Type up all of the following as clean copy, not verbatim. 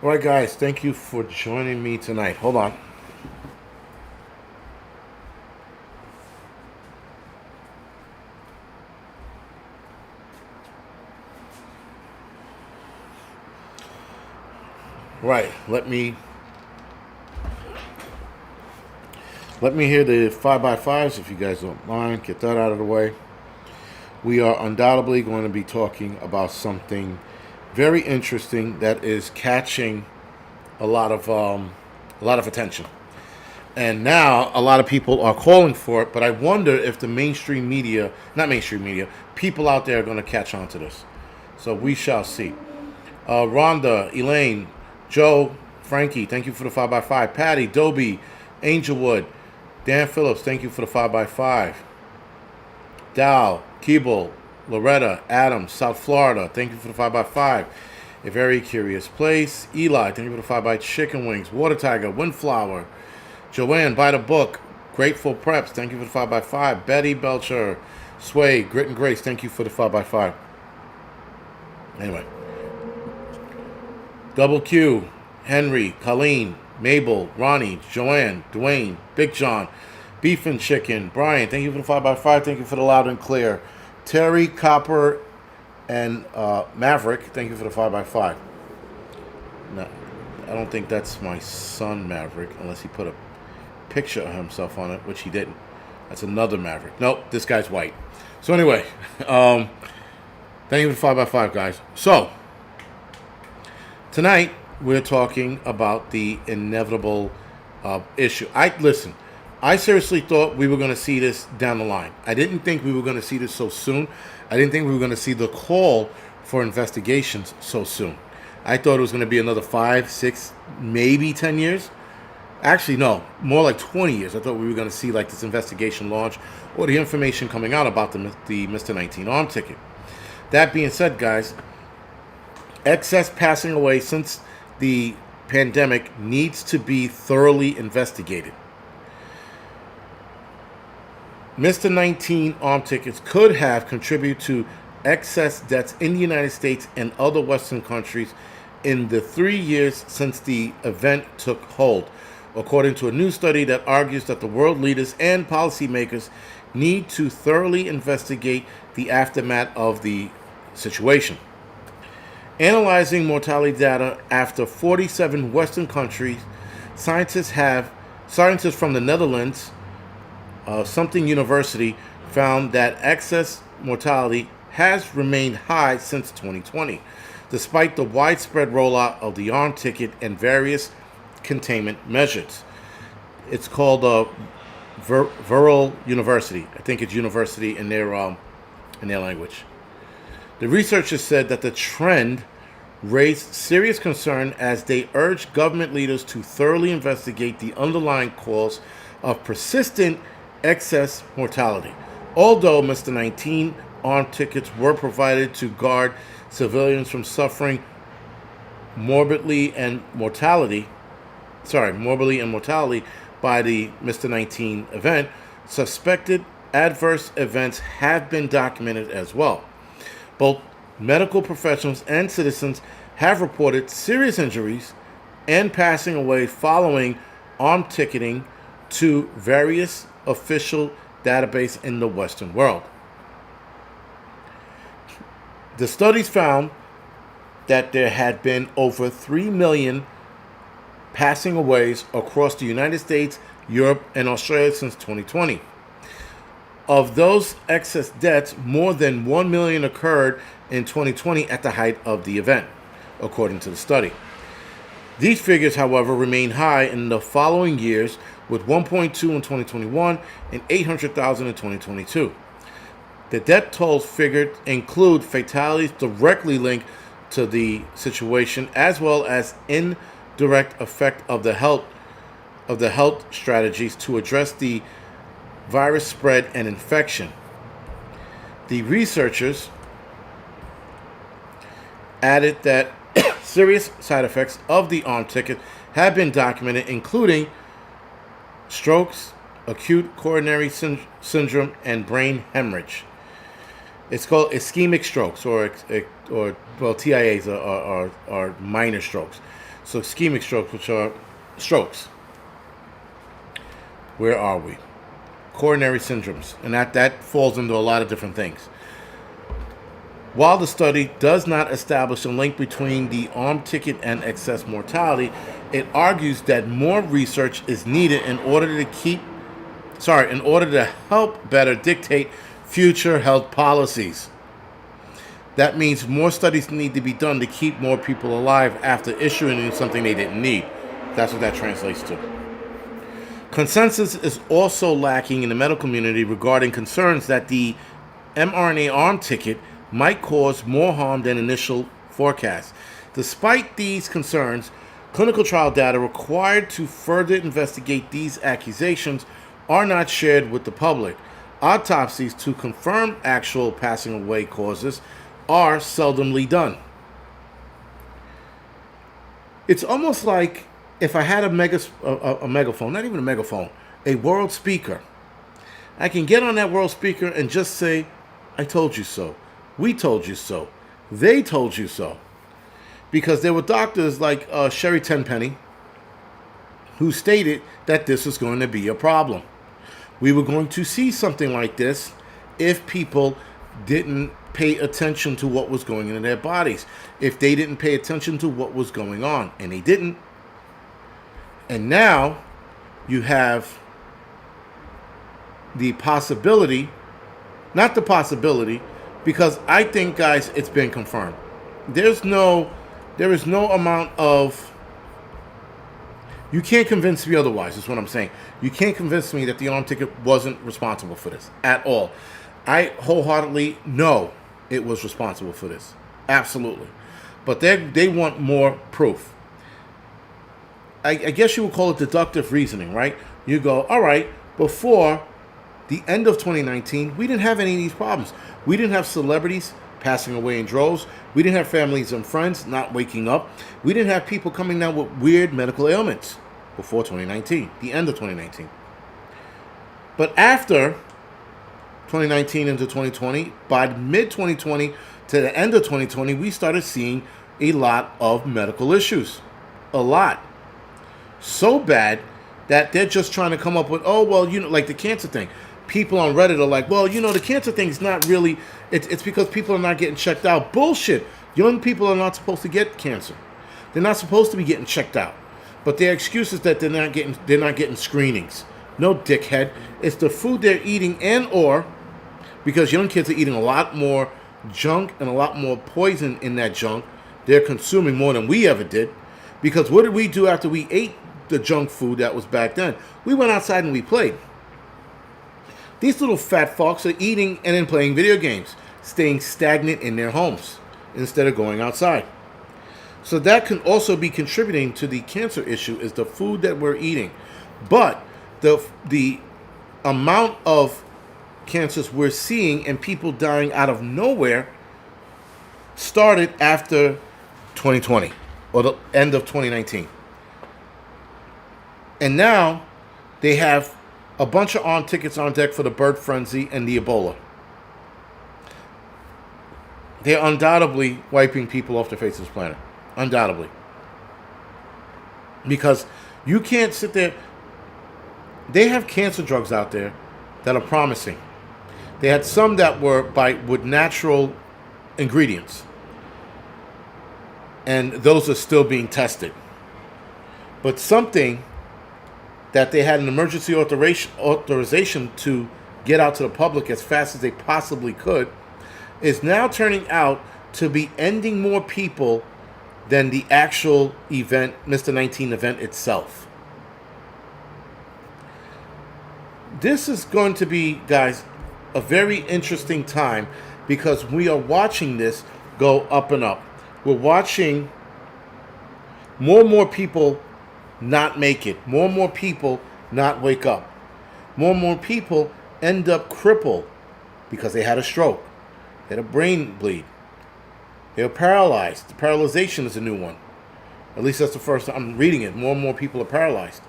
All right, guys, thank you for joining me tonight. Hold on. Right, let me hear the 5x5s if you guys don't mind. Get that out of the way. We are undoubtedly going to be talking about something very interesting that is catching a lot of attention. And now a lot of people are calling for it, but I wonder if the mainstream media, not mainstream media, people out there are going to catch on to this. So we shall see. Rhonda, Elaine, Joe, Frankie, thank you for the 5x5. Patty, Dobie, Angelwood, Dan Phillips, thank you for the 5x5. Dal, Keeble, Loretta, Adams, South Florida, thank you for the 5x5. A Very Curious Place. Eli, thank you for the 5x Chicken Wings. Water Tiger, Windflower. Joanne, Buy the Book. Grateful Preps, thank you for the 5x5. Betty Belcher, Sway, Grit and Grace, thank you for the 5x5. Anyway, Double Q, Henry, Colleen, Mabel, Ronnie, Joanne, Dwayne, Big John, Beef and Chicken, Brian, thank you for the 5x5. Thank you for the loud and clear. Terry, Copper, and Maverick, thank you for the 5x5. No, I don't think that's my son, Maverick, unless he put a picture of himself on it, which he didn't. That's another Maverick. Nope, this guy's white. So anyway, thank you for the 5x5, guys. So, tonight, we're talking about the inevitable issue. I seriously thought we were going to see this down the line. I didn't think we were going to see this so soon. I didn't think we were going to see the call for investigations so soon. I thought it was going to be another 5, 6, maybe 10 years. Actually, no, more like 20 years. I thought we were going to see like this investigation launch or the information coming out about the Mr. 19 arm ticket. That being said, guys, excess passing away since the pandemic needs to be thoroughly investigated. Mr. 19 arm tickets could have contributed to excess deaths in the United States and other Western countries in the 3 years since the event took hold, according to a new study that argues that the world leaders and policymakers need to thoroughly investigate the aftermath of the situation. Analyzing mortality data after 47 Western countries, scientists from the Netherlands, something university, found that excess mortality has remained high since 2020, despite the widespread rollout of the arm ticket and various containment measures. It's called Viral University. I think it's university in their language. The researchers said that the trend raised serious concern as they urged government leaders to thoroughly investigate the underlying cause of persistent excess mortality. Although Mr. 19 arm tickets were provided to guard civilians from suffering morbidly and mortality by the Mr. 19 event, suspected adverse events have been documented as well. Both medical professionals and citizens have reported serious injuries and passing away following arm ticketing to various official databases in the Western world. The studies found that there had been over 3 million passing aways across the United States, Europe, and Australia since 2020. Of those excess deaths, more than 1 million occurred in 2020 at the height of the event, according to the study. These figures, however, remain high in the following years, with 1.2 in 2021 and 800,000 in 2022. The death tolls figured include fatalities directly linked to the situation, as well as indirect effect of the health strategies to address the virus spread and infection. The researchers added that serious side effects of the arm ticket have been documented, including strokes, acute coronary syndrome, and brain hemorrhage. It's called ischemic strokes, or TIAs are minor strokes. So ischemic strokes, which are strokes. Where are we? Coronary syndromes, and that falls into a lot of different things. While the study does not establish a link between the arm ticket and excess mortality, it argues that more research is needed in order to help better dictate future health policies. That means more studies need to be done to keep more people alive after issuing something they didn't need. That's what that translates to. Consensus is also lacking in the medical community regarding concerns that the mRNA arm ticket might cause more harm than initial forecasts. Despite these concerns, clinical trial data required to further investigate these accusations are not shared with the public. Autopsies to confirm actual passing away causes are seldomly done. It's almost like if I had a megaphone, not even a megaphone, a world speaker. I can get on that world speaker and just say, I told you so. We told you so. They told you so. Because there were doctors like Sherry Tenpenny who stated that this was going to be a problem. We were going to see something like this if people didn't pay attention to what was going on in their bodies. If they didn't pay attention to what was going on. And they didn't. And now you have the possibility, not the possibility, because I think, guys, it's been confirmed. There is no amount of, you can't convince me otherwise, is what I'm saying. You can't convince me that the arm ticket wasn't responsible for this at all. I wholeheartedly know it was responsible for this. Absolutely. But they want more proof. I guess you would call it deductive reasoning, right? You go, all right, before the end of 2019, we didn't have any of these problems. We didn't have celebrities passing away in droves. We didn't have families and friends not waking up. We didn't have people coming down with weird medical ailments before 2019, the end of 2019. But after 2019 into 2020, by mid-2020 to the end of 2020, we started seeing a lot of medical issues. A lot. So bad that they're just trying to come up with, oh, well, like the cancer thing. People on Reddit are like, well, the cancer thing is not really, it's because people are not getting checked out. Bullshit. Young people are not supposed to get cancer. They're not supposed to be getting checked out. But their excuse is that they're not getting screenings. No, dickhead. It's the food they're eating or because young kids are eating a lot more junk and a lot more poison in that junk. They're consuming more than we ever did. Because what did we do after we ate the junk food that was back then? We went outside and we played. These little fat fucks are eating and then playing video games, staying stagnant in their homes instead of going outside. So that can also be contributing to the cancer issue, is the food that we're eating. But the amount of cancers we're seeing and people dying out of nowhere started after 2020 or the end of 2019. And now they have a bunch of arm tickets on deck for the bird frenzy and the Ebola. They're undoubtedly wiping people off the face of this planet. Undoubtedly. Because you can't sit there. They have cancer drugs out there that are promising. They had some that were with natural ingredients. And those are still being tested. But something that they had an emergency authorization to get out to the public as fast as they possibly could is now turning out to be ending more people than the actual event, Mr. 19 event itself. This is going to be, guys, a very interesting time because we are watching this go up and up. We're watching more and more people not make it. More and more people not wake up. More and more people end up crippled because they had a stroke. They had a brain bleed. They were paralyzed. The paralyzation is a new one. At least that's the first time I'm reading it. More and more people are paralyzed.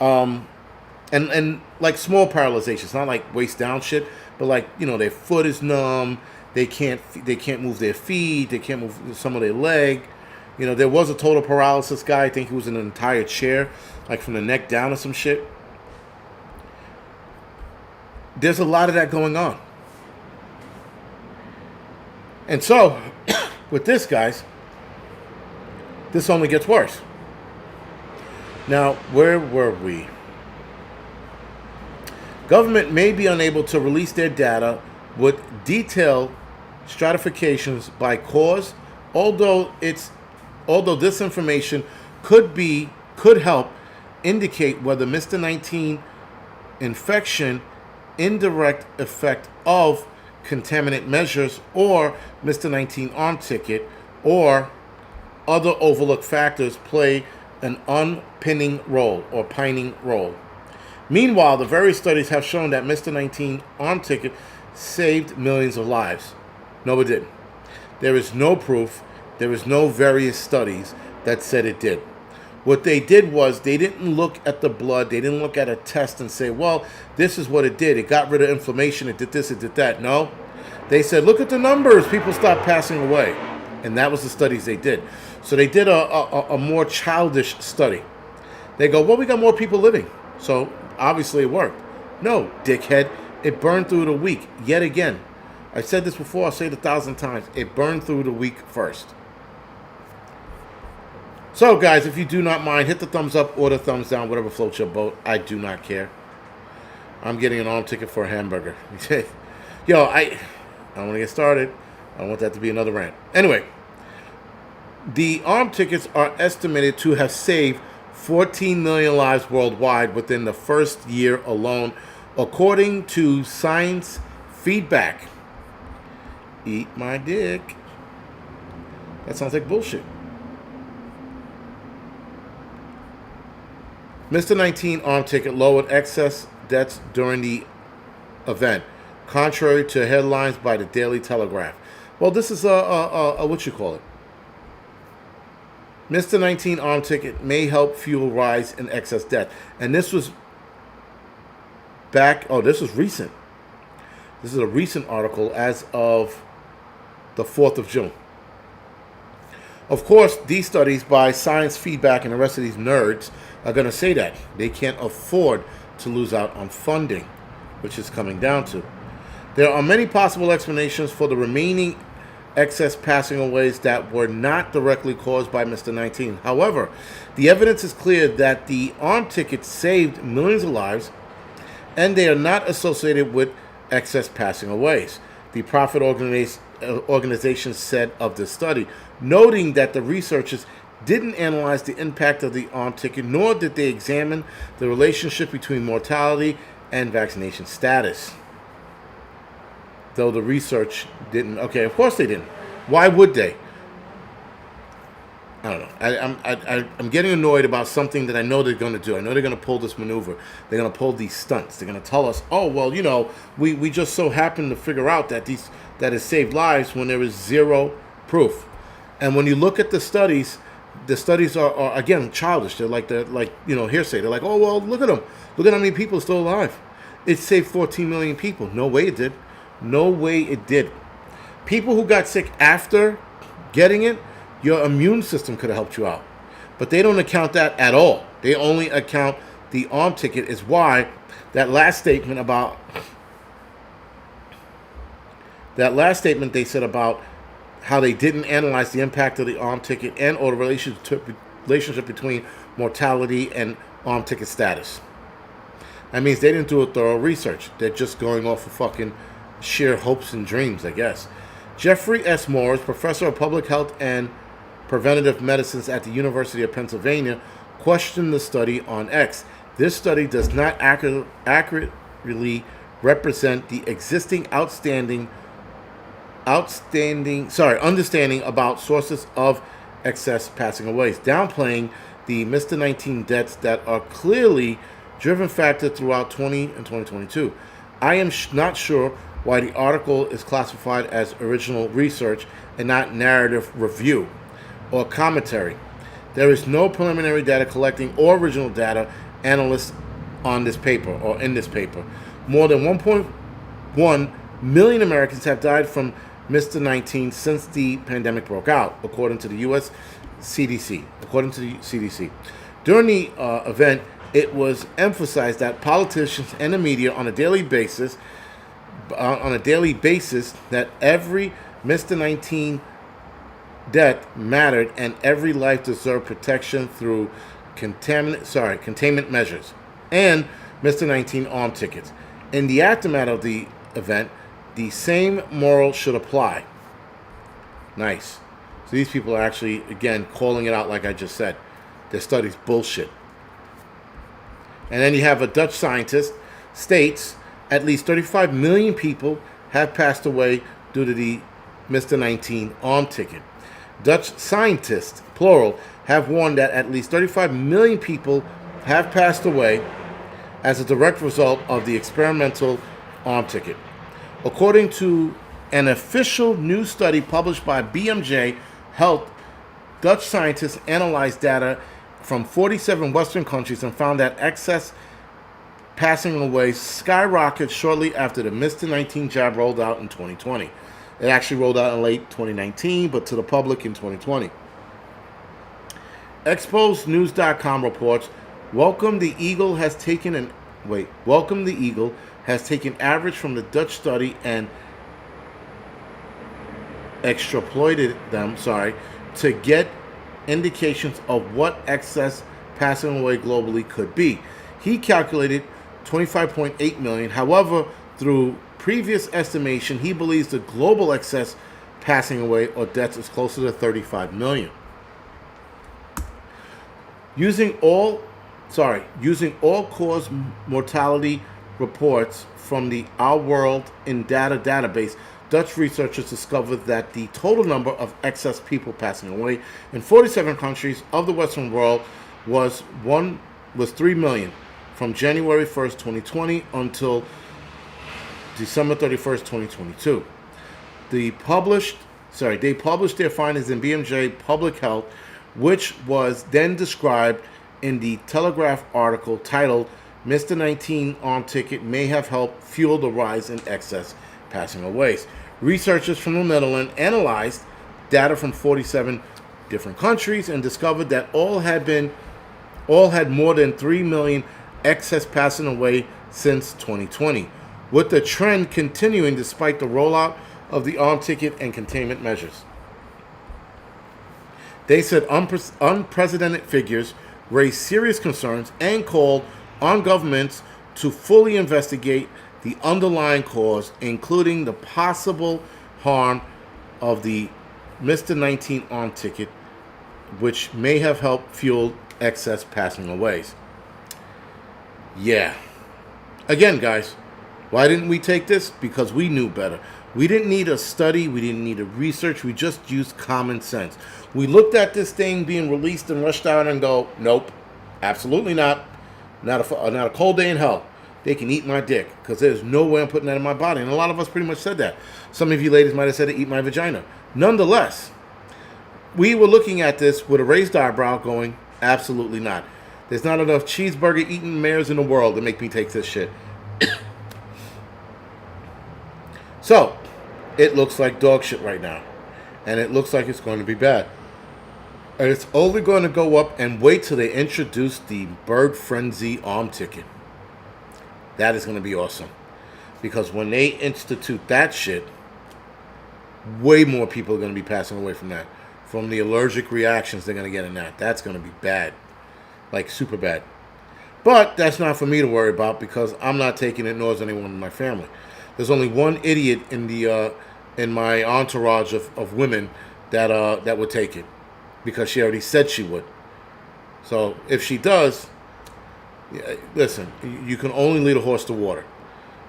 And like small paralyzations, not like waist down shit, but like, their foot is numb. They can't move their feet. They can't move some of their leg. You know, there was a total paralysis guy. I think he was in an entire chair, like from the neck down or some shit. There's a lot of that going on. And so, with this, guys, this only gets worse. Now, where were we? Government may be unable to release their data with detailed stratifications by cause, although this information could help indicate whether Mr. 19 infection indirect effect of contaminant measures or Mr. 19 arm ticket or other overlooked factors play an unpinning role or pining role. Meanwhile, the various studies have shown that Mr. 19 arm ticket saved millions of lives. No, it didn't. There is no proof. There is no various studies that said it did. What they did was they didn't look at the blood. They didn't look at a test and say, well, this is what it did. It got rid of inflammation. It did this. It did that. No. They said, look at the numbers. People stopped passing away. And that was the studies they did. So they did a more childish study. They go, well, we got more people living. So obviously it worked. No, dickhead. It burned through the weak. Yet again. I said this before. I'll say it 1,000 times. It burned through the weak first. So, guys, if you do not mind, hit the thumbs up or the thumbs down, whatever floats your boat. I do not care. I'm getting an arm ticket for a hamburger. Yo, I don't want to get started. I don't want that to be another rant. Anyway, the arm tickets are estimated to have saved 14 million lives worldwide within the first year alone, according to Science Feedback. Eat my dick. That sounds like bullshit. Mr. 19 arm ticket lowered excess deaths during the event, contrary to headlines by the Daily Telegraph. Well, this is a what you call it. Mr. 19 arm ticket may help fuel rise in excess death. And this was this was recent. This is a recent article as of the 4th of June. Of course, these studies by Science Feedback and the rest of these nerds are going to say that. They can't afford to lose out on funding, which is coming down to. There are many possible explanations for the remaining excess passing aways that were not directly caused by Mr. 19. However, the evidence is clear that the arm ticket saved millions of lives, and they are not associated with excess passing aways. The profit organization said of the study, noting that the researchers didn't analyze the impact of the arm ticket, nor did they examine the relationship between mortality and vaccination status. Though the research didn't. Okay, of course they didn't. Why would they? I don't know. I'm getting annoyed about something that I know they're going to do. I know they're going to pull this maneuver. They're going to pull these stunts. They're going to tell us, oh, well, you know, we just so happen to figure out that it saved lives when there is zero proof. And when you look at the studies are again childish. They're like hearsay. They're like, oh well, look at them. Look at how many people are still alive. It saved 14 million people. No way it did. No way it did. People who got sick after getting it, your immune system could have helped you out. But they don't account that at all. They only account the arm ticket. Is why that last statement they said about how they didn't analyze the impact of the arm ticket and or the relationship between mortality and arm ticket status. That means they didn't do a thorough research. They're just going off of fucking sheer hopes and dreams, I guess. Jeffrey S. Morris, professor of public health and preventative medicines at the University of Pennsylvania, questioned the study on X. This study does not accurately represent the existing understanding about sources of excess passing aways, downplaying the Mr. 19 deaths that are clearly driven factor throughout 20 and 2022. I am not sure why the article is classified as original research and not narrative review or commentary. There is no preliminary data collecting or original data analysts on this paper or in this paper. More than 1.1 million Americans have died from Mr. 19 since the pandemic broke out, according to the U.S. CDC. According to the CDC, during the event, it was emphasized that politicians and the media on a daily basis, that every Mr. 19 death mattered and every life deserved protection through containment measures and Mr. 19 arm tickets. In the aftermath of the event, the same moral should apply. Nice. So these people are actually, again, calling it out like I just said. Their study's bullshit. And then you have a Dutch scientist states at least 35 million people have passed away due to the Mr. 19 arm ticket. Dutch scientists, plural, have warned that at least 35 million people have passed away as a direct result of the experimental arm ticket. According to an official new study published by BMJ Health, Dutch scientists analyzed data from 47 Western countries and found that excess passing away skyrocketed shortly after the Mr. 19 jab rolled out in 2020. It actually rolled out in late 2019, but to the public in 2020. ExposedNews.com reports, Welcome the Eagle has taken average from the Dutch study and extrapolated them, to get indications of what excess passing away globally could be. He calculated 25.8 million. However, through previous estimation, he believes the global excess passing away or deaths is closer to 35 million. Using all cause mortality reports from the Our World in Data database, Dutch researchers discovered that the total number of excess people passing away in 47 countries of the Western world was 3 million from January 1st, 2020 until December 31st, 2022. They published their findings in BMJ Public Health, which was then described in the Telegraph article titled Mr. 19 arm ticket may have helped fuel the rise in excess passing aways. Researchers from the Netherlands analyzed data from 47 different countries and discovered that all had more than 3 million excess passing away since 2020, with the trend continuing despite the rollout of the arm ticket and containment measures. They said unprecedented figures raised serious concerns and called on governments to fully investigate the underlying cause, including the possible harm of the Mr. 19 arm ticket, which may have helped fuel excess passing aways. Yeah. Again, guys, why didn't we take this? Because we knew better. We didn't need a study. We didn't need a research. We just used common sense. We looked at this thing being released and rushed out and go, nope, absolutely not. Not a cold day in hell. They can eat my dick because there's no way I'm putting that in my body. And a lot of us pretty much said that. Some of you ladies might have said to eat my vagina. Nonetheless, we were looking at this with a raised eyebrow going, absolutely not. There's not enough cheeseburger-eating mayors in the world to make me take this shit. So, it looks like dog shit right now. And it looks like it's going to be bad. And it's only going to go up, and wait till they introduce the bird frenzy arm ticket. That is going to be awesome. Because when they institute that shit, way more people are going to be passing away from that. From the allergic reactions they're going to get in that. That's going to be bad. Like, super bad. But that's not for me to worry about because I'm not taking it, nor is anyone in my family. There's only one idiot in my entourage of women that would take it. Because she already said she would. So, if she does, listen, you can only lead a horse to water.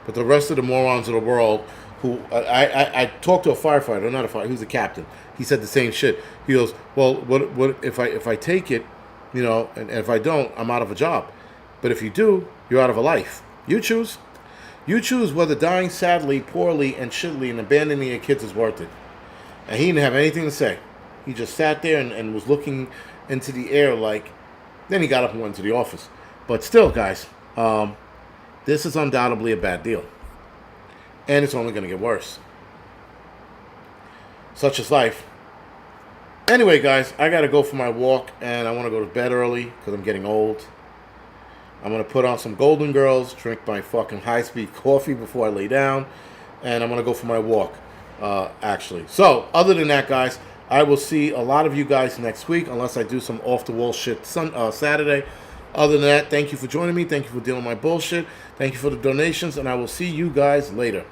But the rest of the morons of the world who... I talked to a firefighter, not a firefighter, who's a captain. He said the same shit. He goes, well, what if I take it, and if I don't, I'm out of a job. But if you do, you're out of a life. You choose. You choose whether dying sadly, poorly, and shittily and abandoning your kids is worth it. And he didn't have anything to say. He just sat there and was looking into the air like... Then he got up and went to the office. But still, guys, this is undoubtedly a bad deal. And it's only going to get worse. such is life. Anyway, guys, I got to go for my walk, and I want to go to bed early because I'm getting old. I'm going to put on some Golden Girls, drink my fucking high-speed coffee before I lay down, and I'm going to go for my walk, actually. So, other than that, guys, I will see a lot of you guys next week, unless I do some off-the-wall shit Saturday. Other than that, thank you for joining me. Thank you for dealing with my bullshit. Thank you for the donations, and I will see you guys later.